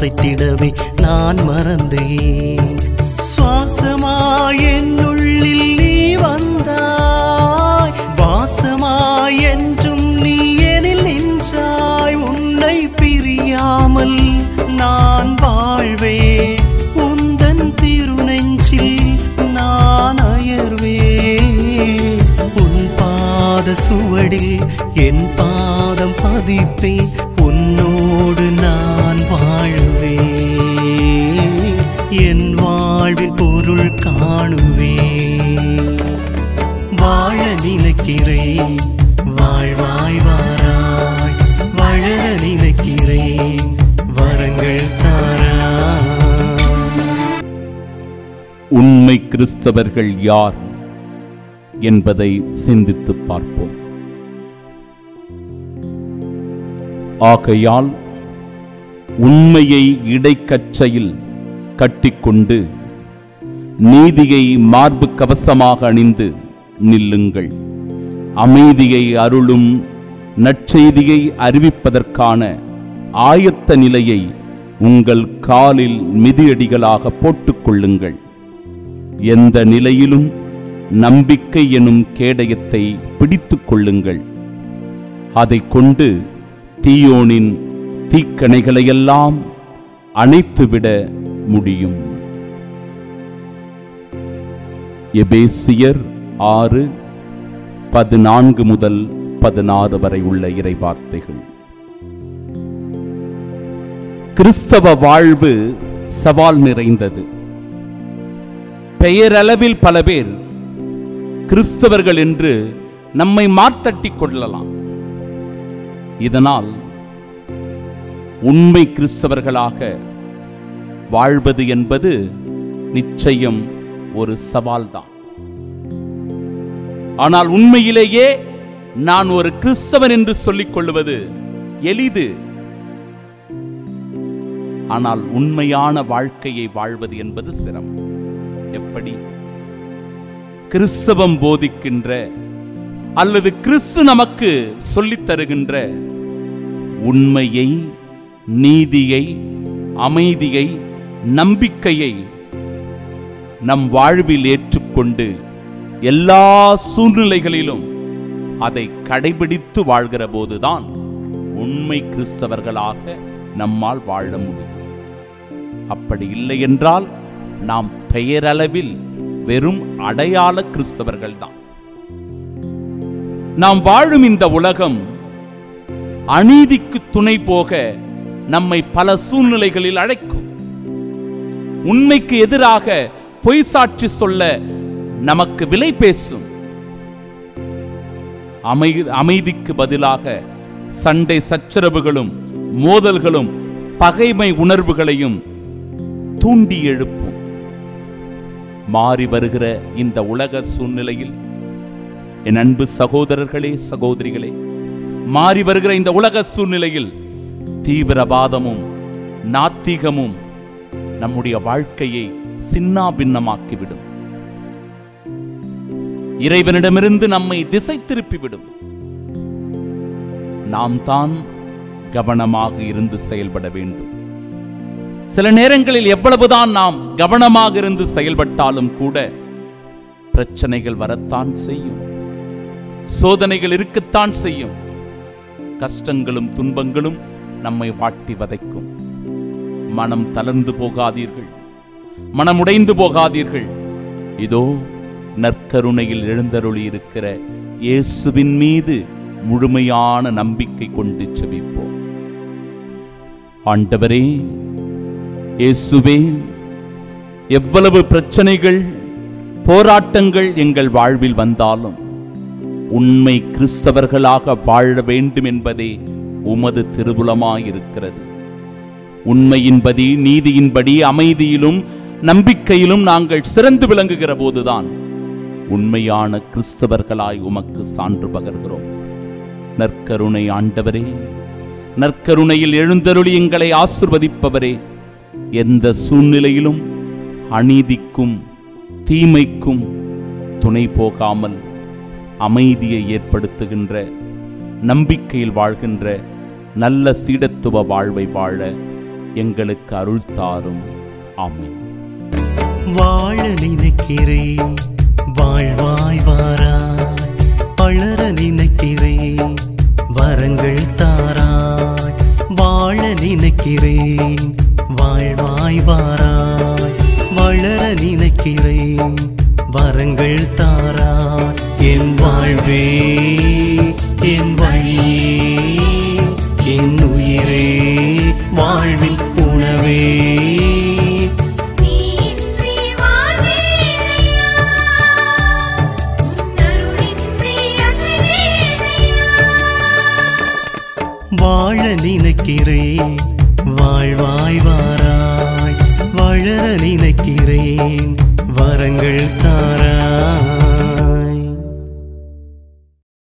அசைத்திடவே நான் மறந்தேன். சுவாசமாய் என்னுள்ளில் நீ வந்தாய், வாசமாய் என்றும் நீ எனில் நின்றாய். உன்னை பிரியாமல் நான் வாழ்வேன், உந்தன் திருநெஞ்சில் நான் அயர்வேன். உன் பாத சுவடில் என் பாதம் பதிப்பேன், உன்னோடு நான் வாழுவேன். என் வாழ்வின் பொருள் காணுவேன். வாழ நினைக்கிறேன் வாழ்வாய் வாராய், வளர நினைக்கிறேன் வரங்கள் தாராய். உண்மை கிறிஸ்தவர்கள் யார் என்பதை சிந்தித்து பார்ப்போம். ஆகையால் உண்மையை இடைக்கச்சையில் கட்டிக்கொண்டு நீதியை மார்பு கவசமாக அணிந்து நில்லுங்கள். அமைதியை அருளும் நற்செய்தியை அறிவிப்பதற்கான ஆயத்த நிலையை உங்கள் காலில் மிதியடிகளாக போட்டுக்கொள்ளுங்கள். எந்த நிலையிலும் நம்பிக்கை எனும் கேடயத்தை பிடித்துக் கொள்ளுங்கள். அதை கொண்டு தீயோனின் தீக்கணைகளையெல்லாம் அணைத்துவிட முடியும். எபேசியர் 6:14 முதல் 16 வரை உள்ள இறைவார்த்தைகள். கிறிஸ்தவ வாழ்வு சவால் நிறைந்தது. பெயரளவில் பல பேர் கிறிஸ்தவர்கள் என்று நம்மை மார்த்தட்டிக் கொள்ளலாம். இதனால் உண்மை கிறிஸ்தவர்களாக வாழ்வது என்பது நிச்சயம் ஒரு சவால்தான். ஆனால் உண்மையிலேயே நான் ஒரு கிறிஸ்தவன் என்று சொல்லிக் கொள்வது எளிது. ஆனால் உண்மையான வாழ்க்கையை வாழ்வது என்பது சிரமம். எப்படி? கிறிஸ்தவம் போதிக்கின்ற அல்லது கிறிஸ்து நமக்கு சொல்லித் தருகின்ற உண்மையை, நீதியை, அமைதியை, நம்பிக்கையை நம் வாழ்வில் ஏற்றுக்கொண்டு எல்லா சூழ்நிலைகளிலும் அதை கடைபிடித்து வாழ்கிற போதுதான் உண்மை கிறிஸ்தவர்களாக நம்மால் வாழ முடியும். அப்படி இல்லை என்றால் நாம் பெயரளவில் வெறும் அடையாள கிறிஸ்தவர்கள் தான். நாம் வாழும் இந்த உலகம் அநீதிக்கு துணை போக நம்மை பல சூழ்நிலைகளில் அழைக்கும். உண்மைக்கு எதிராக பொய் சாட்சி சொல்ல நமக்கு விலை பேசும். அமைதிக்கு பதிலாக சண்டை சச்சரவுகளும் மோதல்களும் பகைமை உணர்வுகளையும் தூண்டி எழுப்பும். மாறி வருகிற இந்த உலக சூழ்நிலையில் என் அன்பு சகோதரர்களே, சகோதரிகளே, மாறி வருகிற இந்த உலக சூழ்நிலையில் தீவிரவாதமும் நாத்திகமும் நம்முடைய வாழ்க்கையை சின்னா பின்னமாக்கிவிடும். இறைவனிடமிருந்து நம்மை திசை திருப்பிவிடும். நாம் தான் கவனமாக இருந்து செயல்பட வேண்டும். சில நேரங்களில் எவ்வளவுதான் நாம் கவனமாக இருந்து செயல்பட்டாலும் கூட பிரச்சனைகள் வரத்தான் செய்யும், சோதனைகள் இருக்கத்தான் செய்யும், கஷ்டங்களும் துன்பங்களும் நம்மை வாட்டி வதைக்கும். மனம் தளர்ந்து போகாதீர்கள், மனமுடைந்து போகாதீர்கள். இதோ நற்கருணையில் எழுந்தருளி இருக்கிற இயேசுவின் மீது முழுமையான நம்பிக்கை கொண்டு செபிப்போம். ஆண்டவரே, இயேசுவே, எவ்வளவு பிரச்சனைகள் போராட்டங்கள் எங்கள் வாழ்வில் வந்தாலும் உண்மை கிறிஸ்தவர்களாக வாழ வேண்டும் என்பதே உமது திருவுளமாயிருக்கிறது. உண்மையின்படி, நீதியின்படி, அமைதியிலும் நம்பிக்கையிலும் நாங்கள் சிறந்து விளங்குகிற போதுதான் உண்மையான கிறிஸ்தவர்களாய் உமக்கு சான்று பகர்கிறோம். நற்கருணை ஆண்டவரே, நற்கருணையில் எழுந்தருளி எங்களை ஆசிர்வதிப்பவரே, எந்த சூழ்நிலையிலும் அநீதிக்கும் தீமைக்கும் துணை போகாமல் அமைதியை ஏற்படுத்துகின்ற, நம்பிக்கையில் வாழ்கின்ற நல்ல சீடத்துவ வாழ்வை வாழ எங்களுக்கு அருள் தாரும். ஆமென். வாழ நினைக்கிறேன் வாழ்வாய் வாராய், வளர நினைக்கிறேன் வரங்கள் தாராய். வாழ நினைக்கிறேன் வாழ்வாய் வாராய், வளர நினைக்கிறேன் வரங்கள் தாராய். என் வாழ்வே என் வழியே என் உயிரே வாழ்வில் உணவே, வாழ நினைக்கிறேன் வாழ்வாய் வாராய், வளர நினைக்கிறேன் வரங்கள் தாராய்.